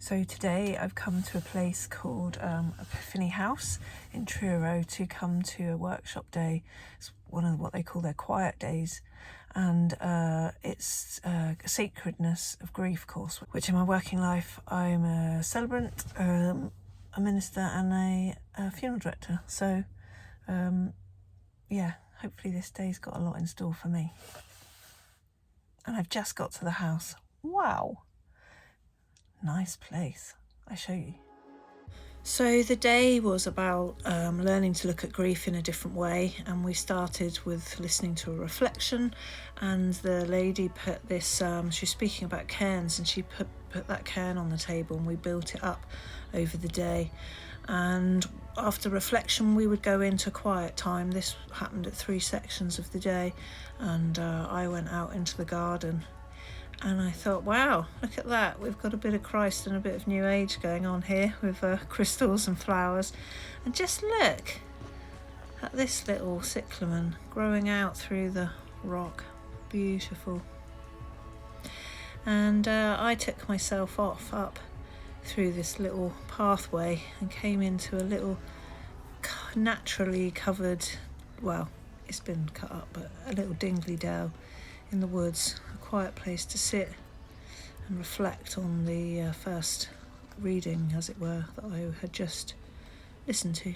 So today I've come to a place called Epiphany House in Truro to come to a workshop day. It's one of what they call their quiet days, and it's a sacredness of grief course, which in my working life I'm a celebrant, a minister and a funeral director. So yeah, hopefully this day's got a lot in store for me. And I've just got to the house. Wow, nice place. I show you. So the day was about learning to look at grief in a different way, and we started with listening to a reflection, and the lady put this, she's speaking about cairns, and she put that cairn on the table, and we built it up over the day. And after reflection we would go into quiet time. This happened at 3 sections of the day, and I went out into the garden. And I thought, wow, look at that. We've got a bit of Christ and a bit of New Age going on here with crystals and flowers. And just look at this little cyclamen growing out through the rock. Beautiful. And I took myself up through this little pathway and came into a little naturally covered, well, it's been cut up, but a little dingly dell in the woods, a quiet place to sit and reflect on the first reading, as it were, that I had just listened to.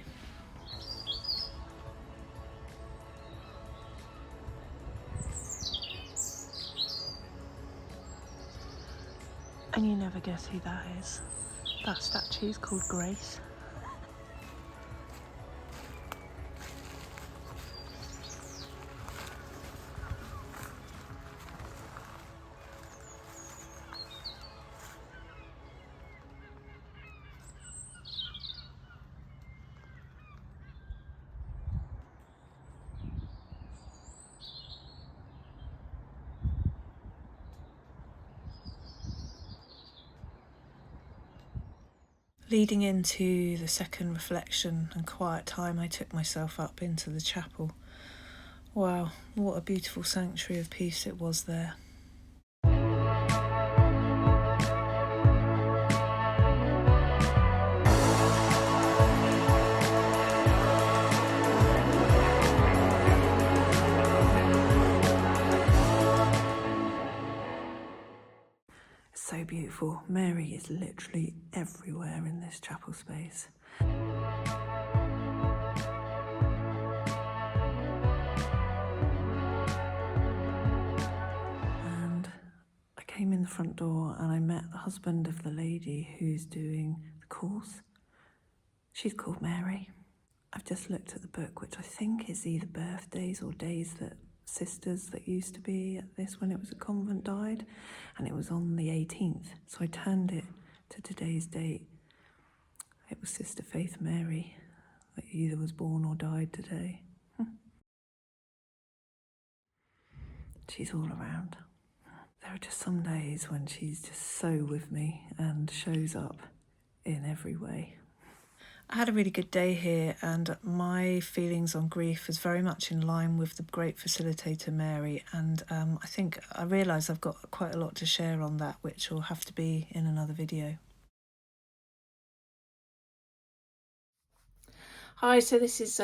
And you never guess who that is. That statue is called Grace. Leading into the second reflection and quiet time, I took myself up into the chapel. Wow, what a beautiful sanctuary of peace it was there. So beautiful. Mary is literally everywhere in this chapel space. And I came in the front door and I met the husband of the lady who's doing the course. She's called Mary. I've just looked at the book, which I think is either birthdays or days that sisters that used to be at this when it was a convent died, and it was on the 18th. So I turned it to today's date. It was Sister Faith Mary that either was born or died today. She's all around. There are just some days when she's just so with me and shows up in every way. I had a really good day here, and my feelings on grief is very much in line with the great facilitator Mary, and I think I realise I've got quite a lot to share on that, which will have to be in another video. Hi, so this is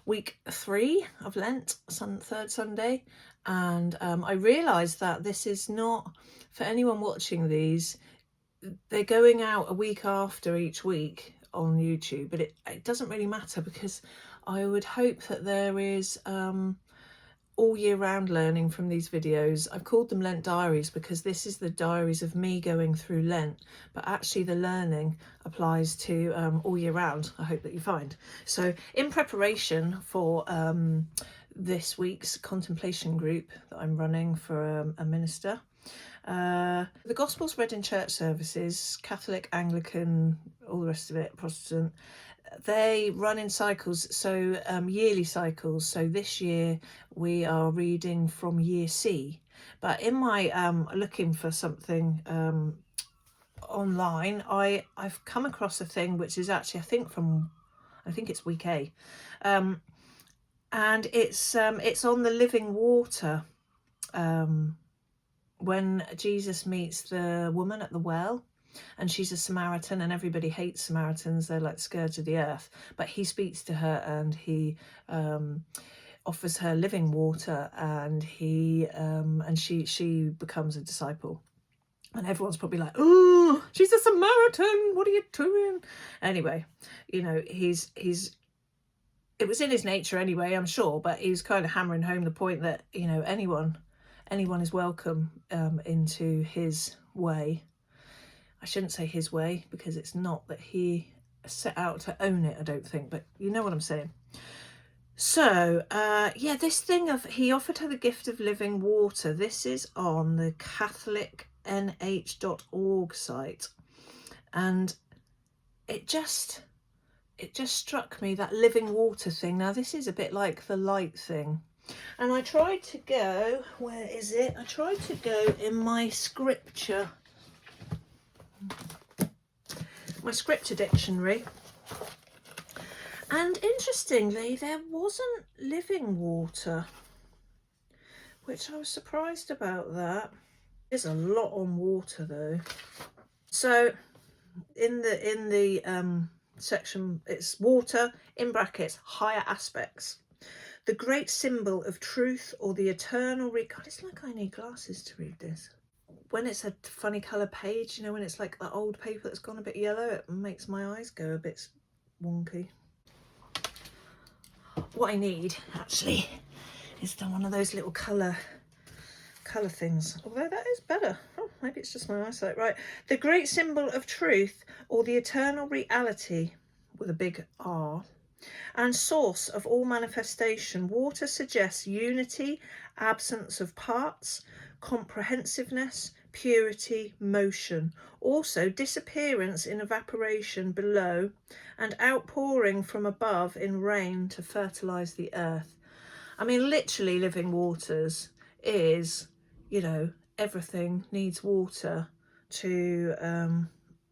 week 3 of Lent, third Sunday, and I realised that this is not, for anyone watching these, they're going out a week after each week on YouTube, but it doesn't really matter, because I would hope that there is all year round learning from these videos. I've called them Lent Diaries because this is the diaries of me going through Lent, but actually the learning applies to all year round, I hope that you find. So in preparation for this week's contemplation group that I'm running for a minister, the Gospel's read in church services, Catholic, Anglican, all the rest of it, Protestant. They run in cycles, so yearly cycles. So this year we are reading from year C. But in my looking for something online, I've come across a thing which is actually, I think it's week A. And it's on the living water, when Jesus meets the woman at the well. and she's a Samaritan, and everybody hates Samaritans. They're like scourge of the earth. But he speaks to her, and he offers her living water, and she becomes a disciple. And everyone's probably like, oh, she's a Samaritan, what are you doing? Anyway, you know, it was in his nature anyway, I'm sure, but he's kind of hammering home the point that, you know, anyone is welcome into his way. I shouldn't say his way, because it's not that he set out to own it, I don't think, but you know what I'm saying. So, yeah, this thing of he offered her the gift of living water, this is on the catholicnh.org site. And it just struck me, that living water thing. Now, this is a bit like the light thing. And I tried to go, where is it? I tried to go in my scripture dictionary. And interestingly, there wasn't living water, which I was surprised about that. There's a lot on water though. So in the section, it's water, in brackets, higher aspects. The great symbol of truth or the eternal God, it's like I need glasses to read this. When it's a funny colour page, you know, when it's like the old paper that's gone a bit yellow, it makes my eyes go a bit wonky. What I need actually is one of those little colour things, although that is better. Oh, maybe it's just my eyesight. Right, the great symbol of truth or the eternal reality, with a big R, and source of all manifestation. Water suggests unity, absence of parts, comprehensiveness, purity, motion. Also disappearance in evaporation below, and outpouring from above in rain to fertilise the earth. I mean, literally, living waters is, you know, everything needs water to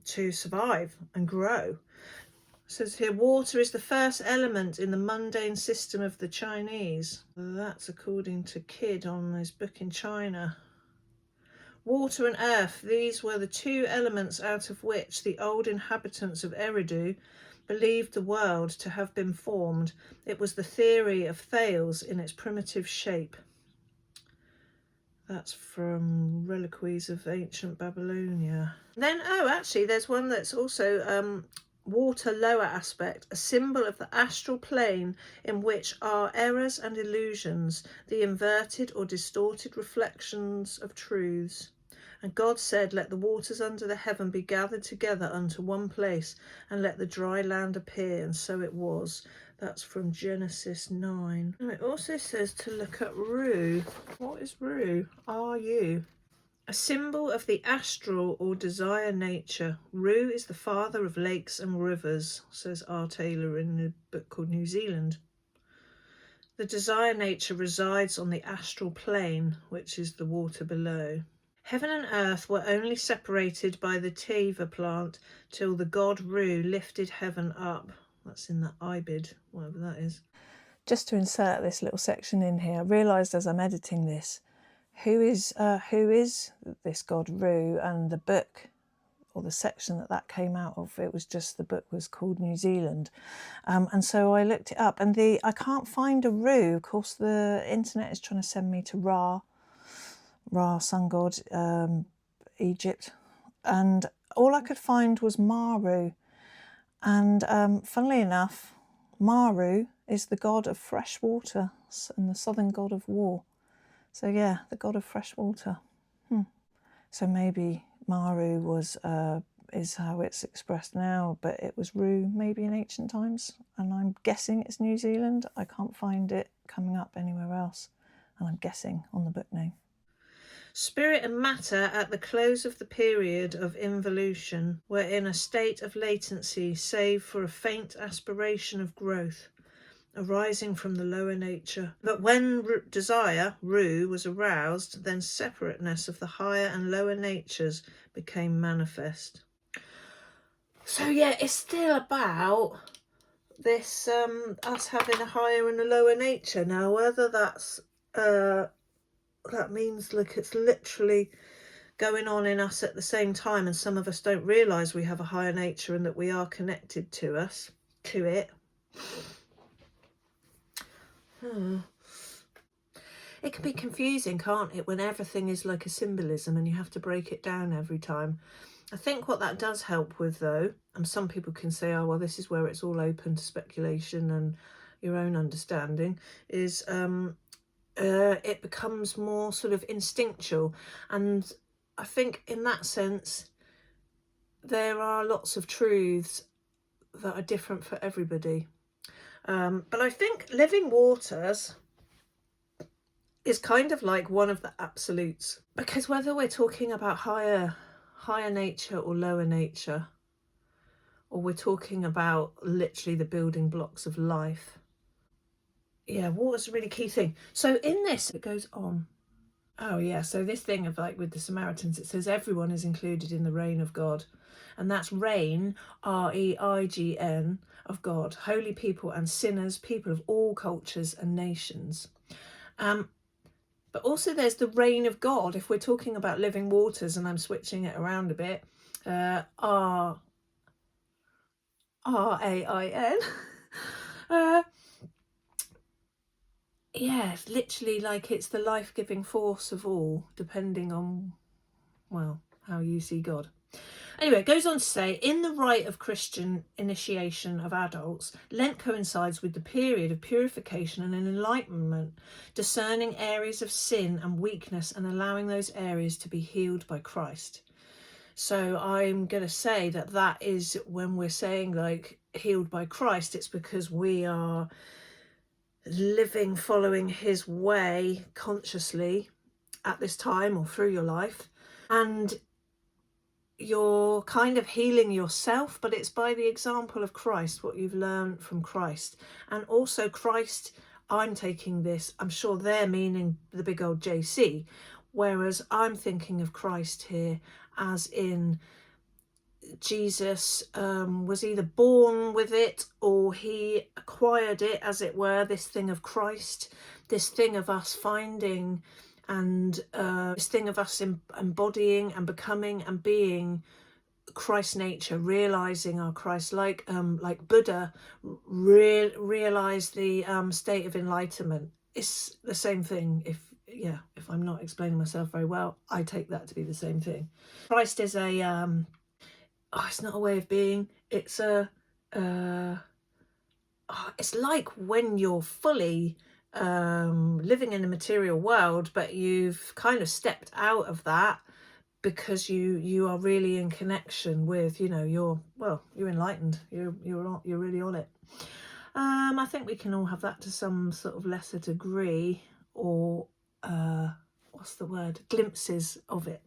survive and grow. It says here, water is the first element in the mundane system of the Chinese. That's according to Kidd on his book in China. Water and earth, these were the two elements out of which the old inhabitants of Eridu believed the world to have been formed. It was the theory of Thales in its primitive shape. That's from Reliques of Ancient Babylonia. Then, oh, actually, there's one that's also water lower aspect, a symbol of the astral plane in which are errors and illusions, the inverted or distorted reflections of truths. And God said, let the waters under the heaven be gathered together unto one place, and let the dry land appear, and so it was. That's from Genesis 9. And it also says to look at Ru. What is Ru? R-U. A symbol of the astral or desire nature. Ru is the father of lakes and rivers, says R. Taylor in the book called New Zealand. The desire nature resides on the astral plane, which is the water below. Heaven and earth were only separated by the Teva plant till the god Ru lifted heaven up. That's in the Ibid, whatever that is. Just to insert this little section in here, I realised as I'm editing this, who is this god Ru, and the book or the section that came out of, it was just, the book was called New Zealand. And so I looked it up, and I can't find a Ru. Of course, the internet is trying to send me to Ra, sun god, Egypt, and all I could find was Maru. And funnily enough, Maru is the god of fresh water and the southern god of war. So yeah, the god of fresh water. So maybe Maru is how it's expressed now, but it was Ru maybe in ancient times, and I'm guessing it's New Zealand. I can't find it coming up anywhere else, and I'm guessing on the book name. Spirit and matter at the close of the period of involution were in a state of latency, save for a faint aspiration of growth arising from the lower nature. But when desire, Ru, was aroused, then separateness of the higher and lower natures became manifest. So yeah, it's still about this us having a higher and a lower nature. Now, whether that's that means, like, it's literally going on in us at the same time, and some of us don't realise we have a higher nature and that we are connected to it. It can be confusing, can't it, when everything is like a symbolism and you have to break it down every time. I think what that does help with, though, and some people can say, oh, well, this is where it's all open to speculation and your own understanding, is it becomes more sort of instinctual. And I think in that sense, there are lots of truths that are different for everybody. But I think living waters is kind of like one of the absolutes, because whether we're talking about higher nature or lower nature, or we're talking about literally the building blocks of life, yeah, water's a really key thing. So in this, it goes on. Oh yeah, so this thing of like with the Samaritans, it says everyone is included in the reign of God. And that's reign, R-E-I-G-N, of God, holy people and sinners, people of all cultures and nations. But also there's the reign of God. If we're talking about living waters, and I'm switching it around a bit, R-A-I-N. Yeah, it's literally like it's the life-giving force of all, depending on, well, how you see God. Anyway, it goes on to say, in the rite of Christian initiation of adults, Lent coincides with the period of purification and enlightenment, discerning areas of sin and weakness and allowing those areas to be healed by Christ. So I'm going to say that is when we're saying like healed by Christ, it's because we are living, following his way consciously at this time or through your life. And you're kind of healing yourself, but it's by the example of Christ, what you've learned from Christ. And also Christ, I'm taking this, I'm sure they're meaning the big old JC, whereas I'm thinking of Christ here as in Jesus was either born with it or he acquired it, as it were, this thing of Christ, this thing of us finding and this thing of us embodying and becoming and being Christ nature, realizing our Christ, like Buddha realized the state of enlightenment. It's the same thing. If I'm not explaining myself very well, I take that to be the same thing. Christ is a it's not a way of being. It's it's like when you're fully living in the material world, but you've kind of stepped out of that because you are really in connection with, you're enlightened. You're really on it. I think we can all have that to some sort of lesser degree, or what's the word? Glimpses of it.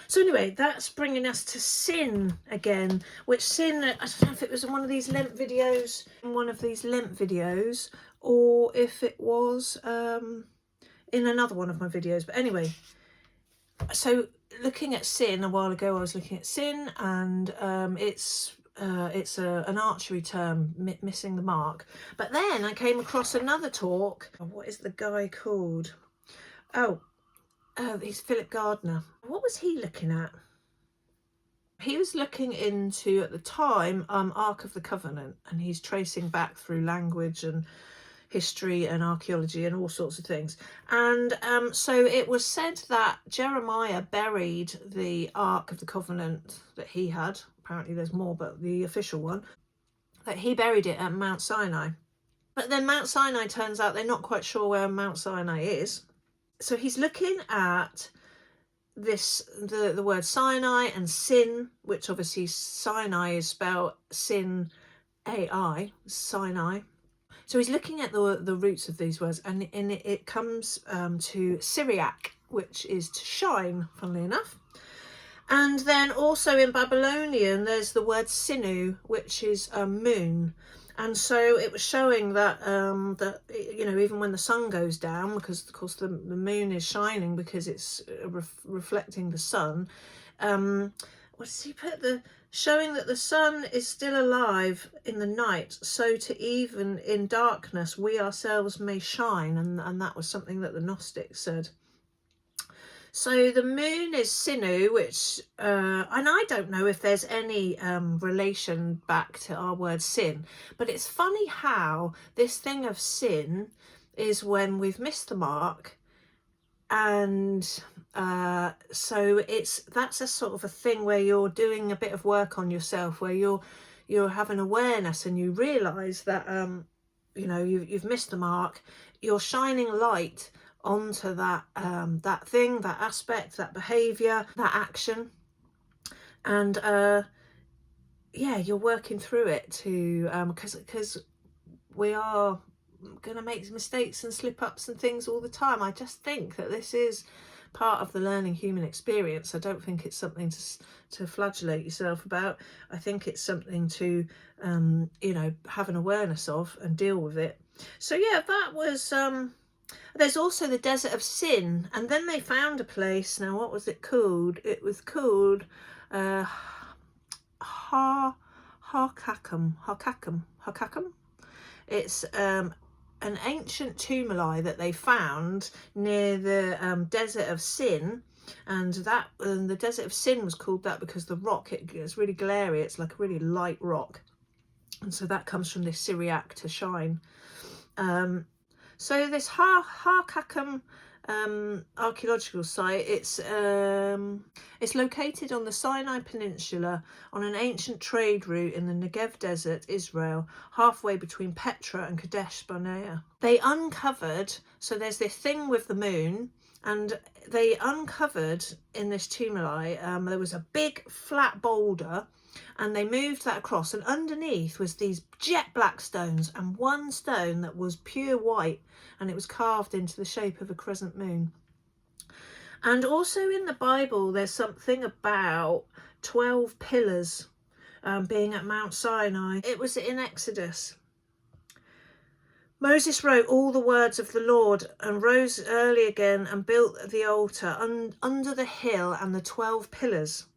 So anyway, that's bringing us to sin again, which sin, I don't know if it was in one of these Lent videos, or if it was in another one of my videos. But anyway, so looking at sin, a while ago I was looking at sin, and it's an archery term, missing the mark. But then I came across another talk. What is the guy called? He's Philip Gardner. What was he looking at? He was looking into, at the time, Ark of the Covenant, and he's tracing back through language and history and archaeology and all sorts of things. And so it was said that Jeremiah buried the Ark of the Covenant that he had. Apparently there's more, but the official one, that he buried it at Mount Sinai. But then Mount Sinai, turns out they're not quite sure where Mount Sinai is. So he's looking at the word Sinai and sin, which obviously Sinai is spelled sin AI, Sinai. So he's looking at the roots of these words, and it comes to Syriac, which is to shine, funnily enough. And then also in Babylonian, there's the word Sinu, which is moon. And so it was showing that, even when the sun goes down, because of course the moon is shining because it's reflecting the sun. What does he put? Showing that the sun is still alive in the night, so to even in darkness we ourselves may shine. And that was something that the Gnostics said. So the moon is Sinu, which, and I don't know if there's any relation back to our word sin, but it's funny how this thing of sin is when we've missed the mark. And so that's a sort of a thing where you're doing a bit of work on yourself, where you're having awareness, and you realize that you know, you've missed the mark. You're shining light onto that that thing, that aspect, that behavior, that action, and yeah, you're working through it to because we are going to make mistakes and slip ups and things all the time. I just think that this is part of the learning human experience. I don't think it's something to flagellate yourself about. I think it's something to you know, have an awareness of and deal with it. So yeah, that was there's also the Desert of Sin, and then they found a place. Now, what was it called? It was called uh Harkakum. It's an ancient tumuli that they found near the Desert of Sin, and the Desert of Sin was called that because the rock, it's really glary. It's like a really light rock, and so that comes from this Syriac to shine. So this Harkakum archaeological site, it's located on the Sinai Peninsula on an ancient trade route in the Negev Desert, Israel, halfway between Petra and Kadesh Barnea. They uncovered, so there's this thing with the moon, and they uncovered in this tumuli, there was a big flat boulder, and they moved that across, and underneath was these jet black stones and one stone that was pure white, and it was carved into the shape of a crescent moon. And also in the Bible there's something about 12 pillars being at Mount Sinai. It was in Exodus. Moses wrote all the words of the Lord and rose early again and built the altar under the hill and the 12 pillars.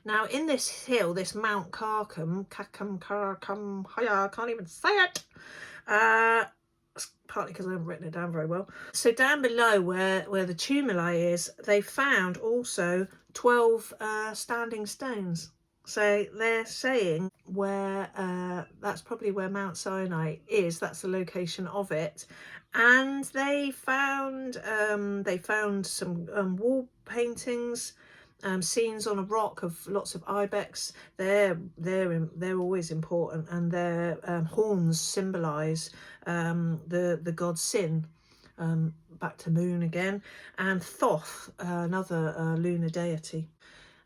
Now, in this hill, this Mount Carcum, I can't even say it. Partly because I haven't written it down very well. So down below where the tumuli is, they found also 12 standing stones. So they're saying where that's probably where Mount Sinai is. That's the location of it. And they found some wall paintings, scenes on a rock of lots of ibex. They're always important, and their horns symbolise the god Sin, back to moon again, and Thoth, another lunar deity.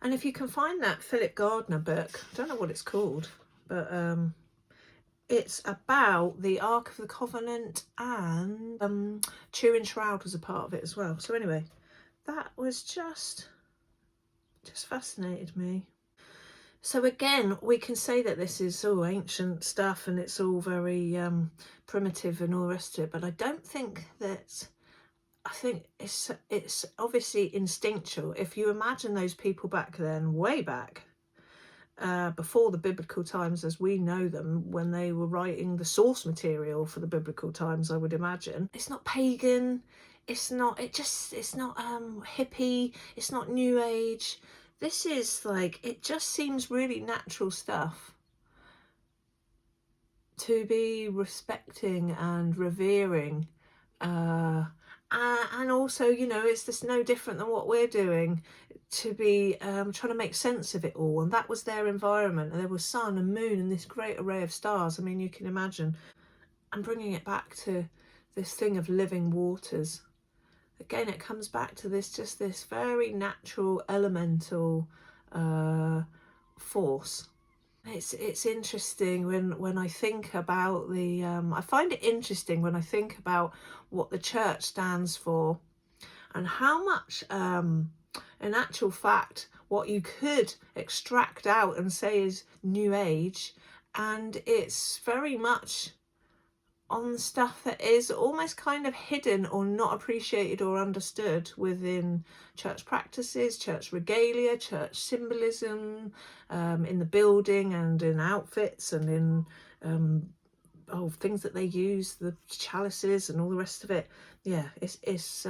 And if you can find that Philip Gardner book, I don't know what it's called, but it's about the Ark of the Covenant, and Turin Shroud was a part of it as well. So anyway, that was just fascinated me. So again, we can say that this is all ancient stuff and it's all very primitive and all the rest of it, but I don't think that, I think it's obviously instinctual. If you imagine those people back then, way back, before the biblical times as we know them, when they were writing the source material for the biblical times, I would imagine, it's not pagan, it's not hippie, it's not new age. This is like, it just seems really natural stuff to be respecting and revering, and also, you know, it's just no different than what we're doing, to be trying to make sense of it all. And that was their environment, and there was sun and moon and this great array of stars. I mean, you can imagine. And bringing it back to this thing of living waters, again, it comes back to this, just this very natural elemental force. It's interesting when I think about the I find it interesting when I think about what the church stands for, and how much in actual fact what you could extract out and say is new age, and it's very much on stuff that is almost kind of hidden or not appreciated or understood within church practices, church regalia, church symbolism, in the building and in outfits and in things that they use, the chalices and all the rest of it. Yeah, it's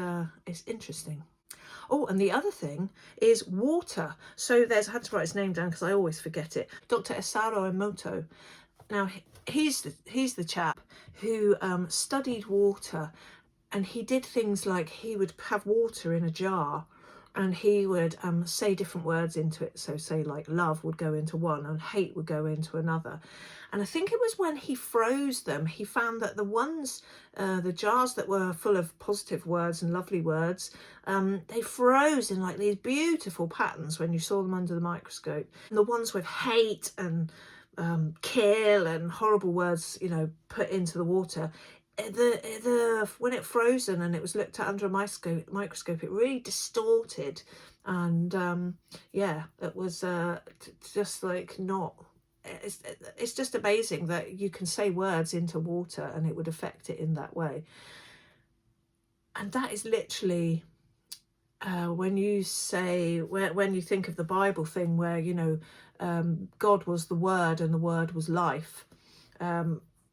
interesting. Oh, and the other thing is water. So I had to write his name down because I always forget it. Dr Emoto. Now, he's the chap who studied water, and he did things like he would have water in a jar and he would say different words into it. So say like love would go into one and hate would go into another. And I think it was when he froze them, he found that the ones, the jars that were full of positive words and lovely words, they froze in like these beautiful patterns when you saw them under the microscope. And the ones with hate and kill and horrible words, you know, put into the water, when it frozen and it was looked at under a microscope, it really distorted, and yeah, it was just like not. It's just amazing that you can say words into water and it would affect it in that way. And that is literally when you say, when you think of the Bible thing where, you know, God was the Word and the Word was life.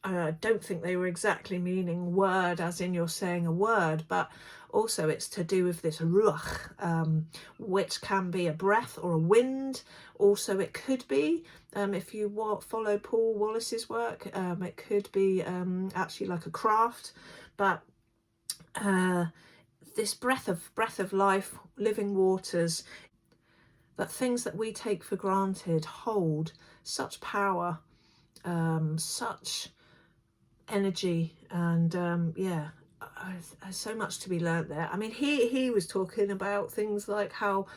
I don't think they were exactly meaning word as in you're saying a word, but also it's to do with this ruach, which can be a breath or a wind. Also, it could be, if you follow Paul Wallace's work, it could be actually like a craft, but this breath of life, living waters, that things that we take for granted hold such power, such energy, and yeah, so much to be learnt there. I mean, he was talking about things like how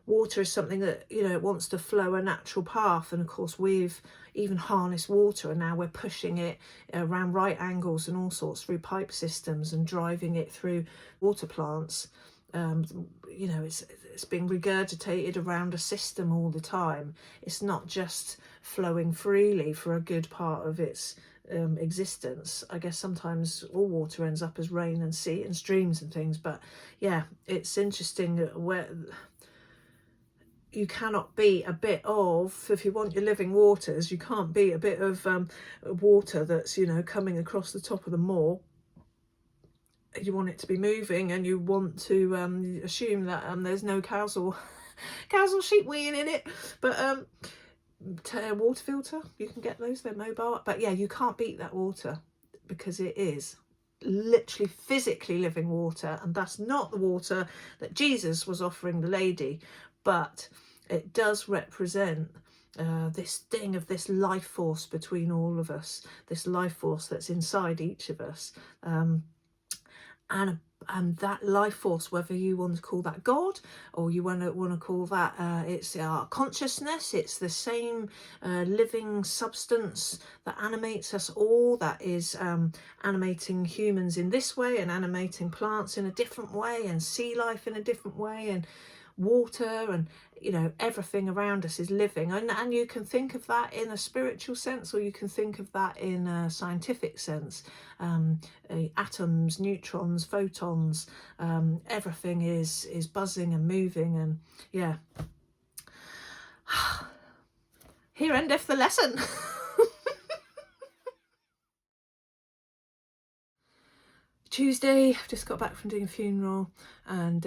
water is something that, you know, it wants to flow a natural path, and of course we've even harnessed water and now we're pushing it around right angles and all sorts through pipe systems and driving it through water plants. You know, it's being regurgitated around a system all the time. It's not just flowing freely for a good part of its existence. I guess sometimes all water ends up as rain and sea and streams and things, but yeah, it's interesting where you cannot beat a bit of, if you want your living waters, you can't beat a bit of water that's, you know, coming across the top of the moor. You want it to be moving, and you want to assume that there's no cows or sheep weeing in it, but water filter, you can get those, they're mobile, but yeah, you can't beat that water because it is literally physically living water, and that's not the water that Jesus was offering the lady, but it does represent this thing of this life force between all of us, this life force that's inside each of us, and that life force, whether you want to call that God or you want to call that it's our consciousness, it's the same living substance that animates us all, that is animating humans in this way and animating plants in a different way and sea life in a different way and water, and you know, everything around us is living, and you can think of that in a spiritual sense or you can think of that in a scientific sense. Atoms, neutrons, photons, everything is buzzing and moving, and yeah. Here endeth the lesson. Tuesday, I've just got back from doing a funeral, and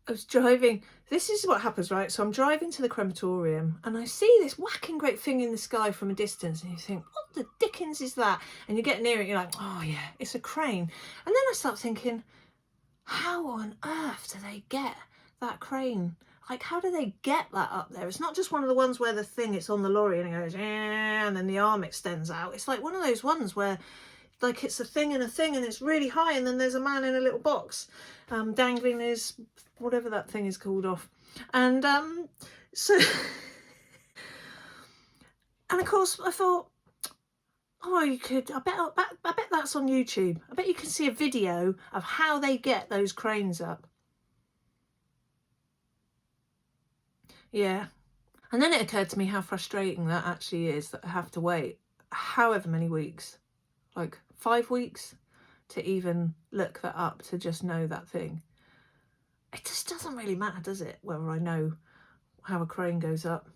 I was driving. This is what happens, right? So I'm driving to the crematorium and I see this whacking great thing in the sky from a distance, and you think, what the dickens is that? And you get near it, you're like, oh yeah, it's a crane. And then I start thinking, how on earth do they get that crane? Like, how do they get that up there? It's not just one of the ones where the thing, it's on the lorry and it goes, and then the arm extends out. It's like one of those ones where like it's a thing and it's really high, and then there's a man in a little box dangling his whatever that thing is called off, and so and of course I thought, oh, you could, I bet that's on YouTube. I bet you can see a video of how they get those cranes up. Yeah. And then it occurred to me how frustrating that actually is, that I have to wait however many weeks, like 5 weeks, to even look that up, to just know that thing. It just doesn't really matter, does it, whether I know how a crane goes up?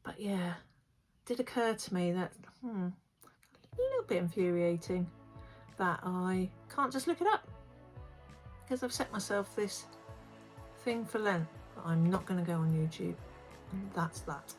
But yeah, it did occur to me that, a little bit infuriating that I can't just look it up. because I've set myself this thing for Lent. I'm not going to go on YouTube, and that's that.